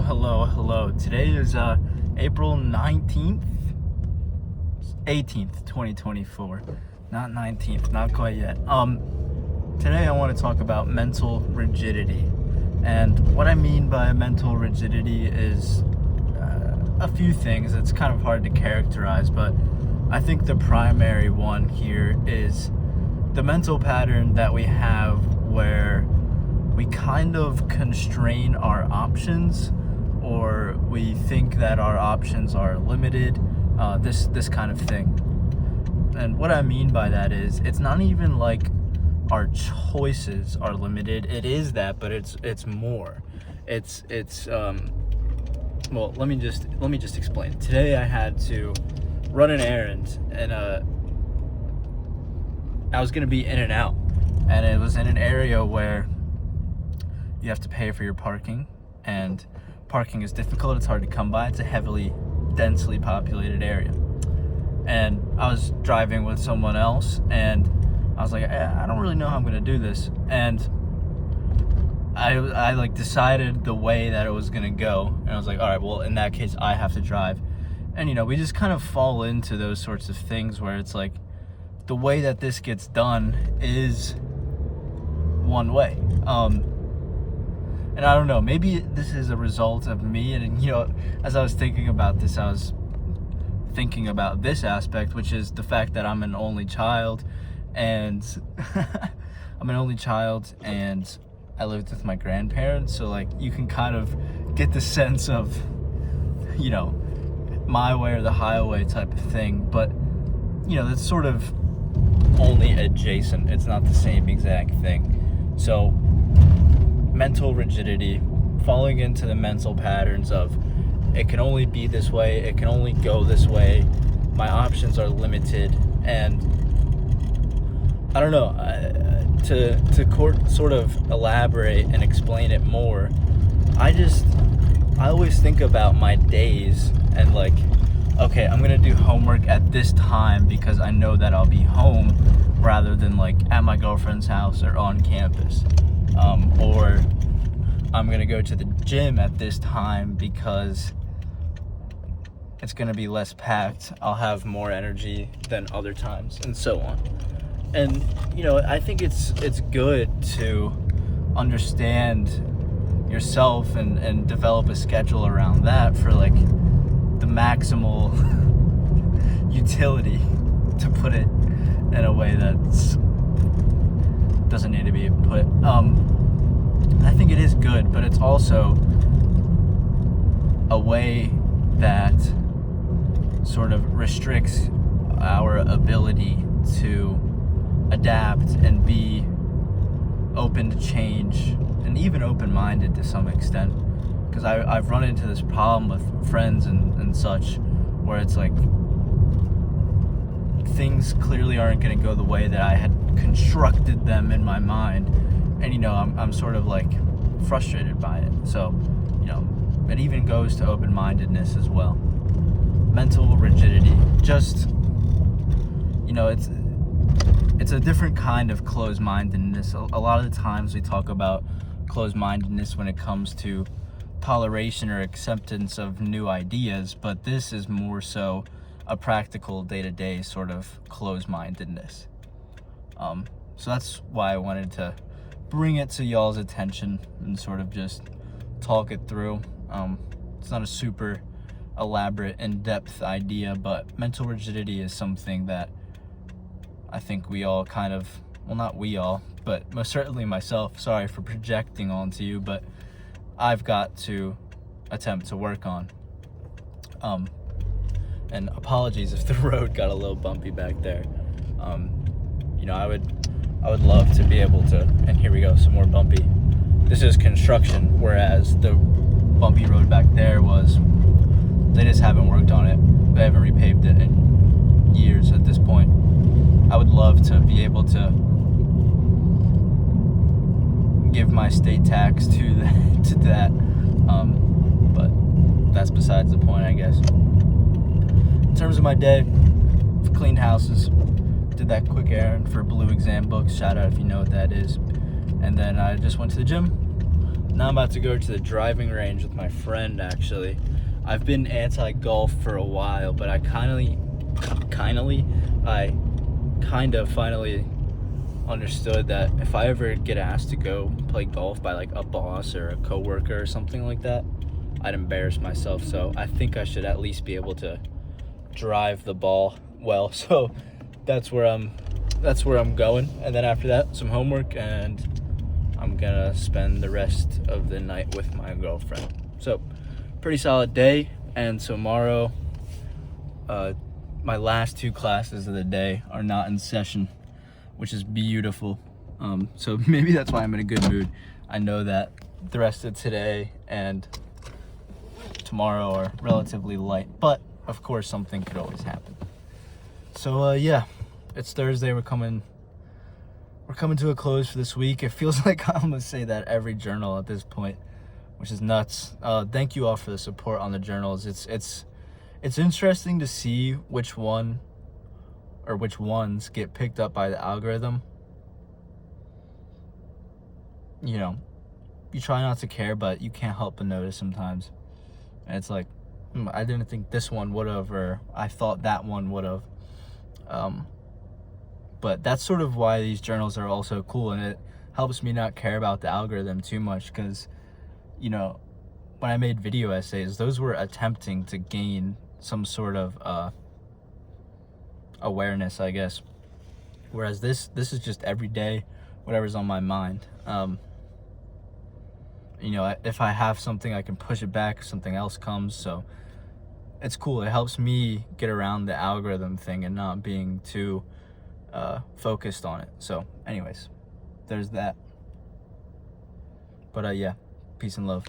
Hello. Today is April 19th, 18th, 2024. Not 19th, not quite yet. Today I want to talk about mental rigidity. And what I mean by mental rigidity is a few things. It's kind of hard to characterize, but I think the primary one here is the mental pattern that we have where we kind of constrain our options, or we think that our options are limited, this kind of thing. And what I mean by that is it's not even like our choices are limited. It is that, but it's more. Well, let me just explain. Today I had to run an errand, and I was gonna be in and out, and it was in an area where you have to pay for your parking, and parking is difficult. It's hard to come by. It's a heavily, densely populated area. And I was driving with someone else, and I was like, I don't really know how I'm gonna do this. And I like decided the way that it was gonna go, and I was like, all right, well, in that case, I have to drive. And we just kind of fall into those sorts of things where it's like, the way that this gets done is one way. And I don't know, maybe this is a result of me, and as I was thinking about this, I was thinking about this aspect, which is the fact that I'm an only child, and and I lived with my grandparents, so like you can kind of get the sense of, my way or the highway type of thing, but that's sort of only adjacent. It's not the same exact thing. So mental rigidity, falling into the mental patterns of it can only be this way, it can only go this way, my options are limited. And I don't know, to sort of elaborate and explain it more, I always think about my days and like, okay, I'm gonna do homework at this time because I know that I'll be home, rather than like at my girlfriend's house or on campus. Or I'm gonna go to the gym at this time because it's gonna be less packed, I'll have more energy than other times, and so on. And I think it's good to understand yourself and develop a schedule around that for like the maximal utility, to put it in a way that's doesn't need to be put. I think it is good, but it's also a way that sort of restricts our ability to adapt and be open to change, and even open-minded to some extent. Because I've run into this problem with friends and such, where it's like things clearly aren't going to go the way that I had constructed them in my mind, and I'm sort of like frustrated by it. So it even goes to open-mindedness as well. Mental rigidity, just it's a different kind of closed-mindedness. A lot of the times we talk about closed-mindedness when it comes to toleration or acceptance of new ideas, but this is more so a practical day-to-day sort of closed-mindedness. So that's why I wanted to bring it to y'all's attention and sort of just talk it through. It's not a super elaborate, in-depth idea, but mental rigidity is something that I think we all kind of, well, not we all, but most certainly myself, sorry for projecting onto you, but I've got to attempt to work on. And apologies if the road got a little bumpy back there. I would love to be able to, and here we go, some more bumpy. This is construction, whereas the bumpy road back there they just haven't worked on it. They haven't repaved it in years at this point. I would love to be able to give my state tax to that, but that's besides the point, I guess. In terms of my day, cleaned houses, did that quick errand for Blue Exam Books, shout out if you know what that is, and then I just went to the gym, Now I'm about to go to the driving range with my friend, actually. I've been anti-golf for a while, but I kind of finally understood that if I ever get asked to go play golf by like a boss or a coworker or something like that, I'd embarrass myself. So I think I should at least be able to drive the ball well. So that's where I'm going. And then after that, some homework, and I'm gonna spend the rest of the night with my girlfriend. So pretty solid day. And tomorrow, my last 2 classes of the day are not in session, which is beautiful. So maybe that's why I'm in a good mood. I know that the rest of today and tomorrow are relatively light, but of course something could always happen. So yeah, it's Thursday. We're coming to a close for this week. It feels like I'm gonna say that every journal at this point, which is nuts. Thank you all for the support on the journals. It's interesting to see which ones get picked up by the algorithm. You know, you try not to care, but you can't help but notice sometimes. And it's like, I didn't think this one would have, or I thought that one would have. But that's sort of why these journals are also cool, and it helps me not care about the algorithm too much, because, you know, when I made video essays, those were attempting to gain some sort of awareness, I guess. Whereas this is just every day, whatever's on my mind. You know, if I have something, I can push it back, something else comes. So it's cool. It helps me get around the algorithm thing and not being too focused on it. So anyways, there's that. But yeah, peace and love.